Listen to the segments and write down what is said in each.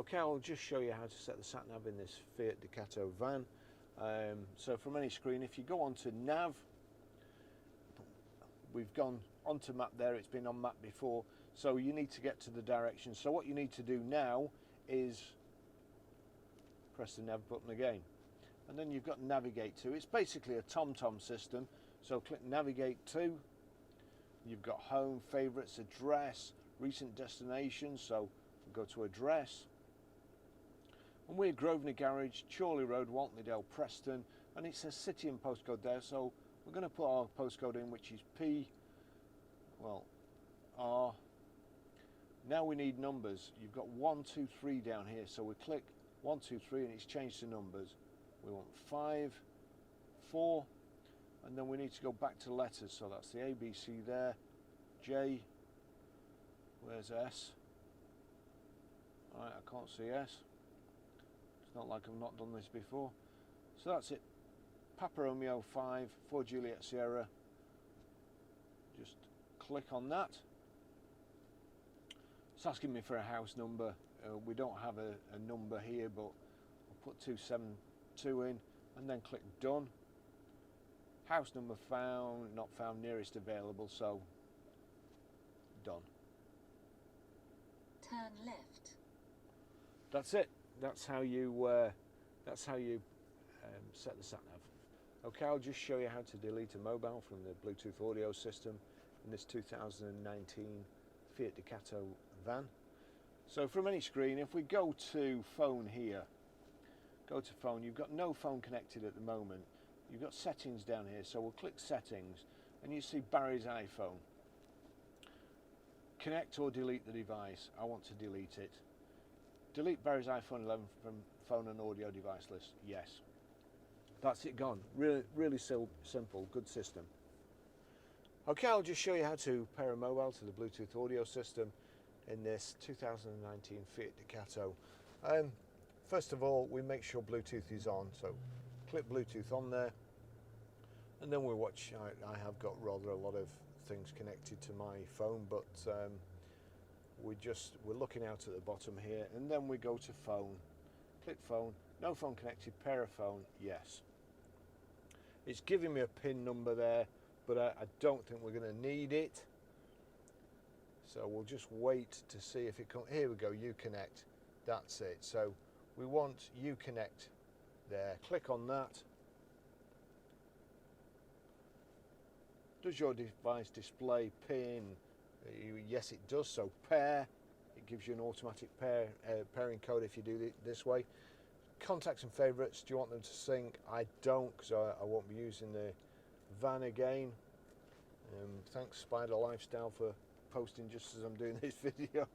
Okay, I'll just show you how to set the sat nav in this Fiat Ducato van. So from any screen, if you go onto nav, we've gone onto map there, it's been on map before, so you need to get to the direction. So what you need to do now is press the nav button again, and then you've got navigate to. It's basically a TomTom system, so click navigate to. You've got home, favorites, address, recent destinations, so go to address. And we're Grosvenor Garage, Chorley Road, Waltleydale, Preston, and it says city and postcode there, so we're going to put our postcode in, which is R. Now we need numbers. You've got 1, 2, 3 down here, so we click 1, 2, 3 and it's changed to numbers. We want 5, 4, and then we need to go back to letters, so that's the A, B, C there, J, where's S? Alright, I can't see S. It's not like I've not done this before. So that's it. Papa Romeo 5, 4 Juliet Sierra. Just click on that. It's asking me for a house number. We don't have a number here, but I'll put 272 in and then click done. House number found, not found, nearest available, so done. Turn left. That's it. That's how you set the sat nav. Okay, I'll just show you how to delete a mobile from the Bluetooth audio system in this 2019 Fiat Ducato van. So from any screen, if we go to phone here, go to phone, you've got no phone connected at the moment. You've got settings down here, so we'll click settings and you see Barry's iPhone. Connect or delete the device. I want to delete it. Delete Barry's iPhone 11 from phone and audio device list. Yes. That's it, gone. Really simple, good system. Okay, I'll just show you how to pair a mobile to the Bluetooth audio system in this 2019 Fiat Ducato. First of all, we make sure Bluetooth is on, so click Bluetooth on there, and then we watch. I have got rather a lot of things connected to my phone, but we're looking out at the bottom here, and then we go to phone. Click phone, no phone connected, pair a phone, yes. It's giving me a PIN number there, but I don't think we're going to need it. So we'll just wait to see if it comes. Here we go, Uconnect. That's it. So we want Uconnect there. Click on that. Does your device display PIN? Yes, it does. So pair. It gives you an automatic pairing code if you do it this way. Contacts and favourites. Do you want them to sync? I don't, because I won't be using the van again. Thanks Spider Lifestyle for posting just as I'm doing this video.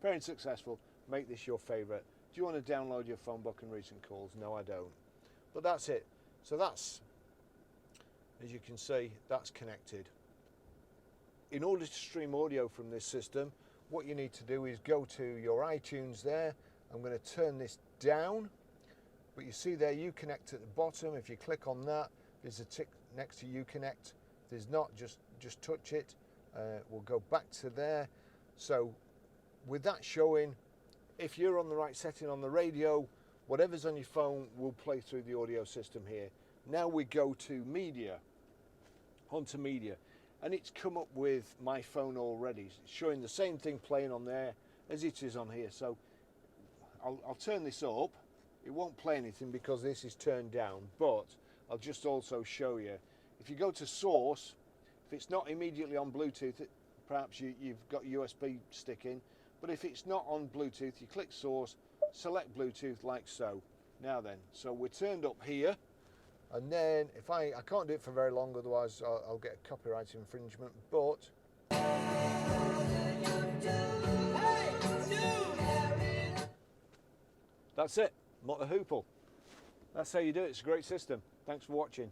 Pairing successful. Make this your favourite. Do you want to download your phone book and recent calls? No, I don't. But that's it. So that's, as you can see, that's connected. In order to stream audio from this system, what you need to do is go to your iTunes there. I'm going to turn this down, but you see there Uconnect at the bottom. If you click on that, there's a tick next to Uconnect. If there's not, just touch it. We'll go back to there. So with that showing, if you're on the right setting on the radio, whatever's on your phone will play through the audio system here. Now we go to media, onto media, and it's come up with my phone already. It's showing the same thing playing on there as it is on here. So I'll turn this up. It won't play anything because this is turned down, but I'll just also show you. If you go to source, if it's not immediately on Bluetooth, perhaps you've got USB stick in, but if it's not on Bluetooth, you click source, select Bluetooth like so. Now then, so we're turned up here, and then if I can't do it for very long, otherwise I'll get a copyright infringement, but that's it. Not the hoople. That's how you do it. It's a great system. Thanks for watching.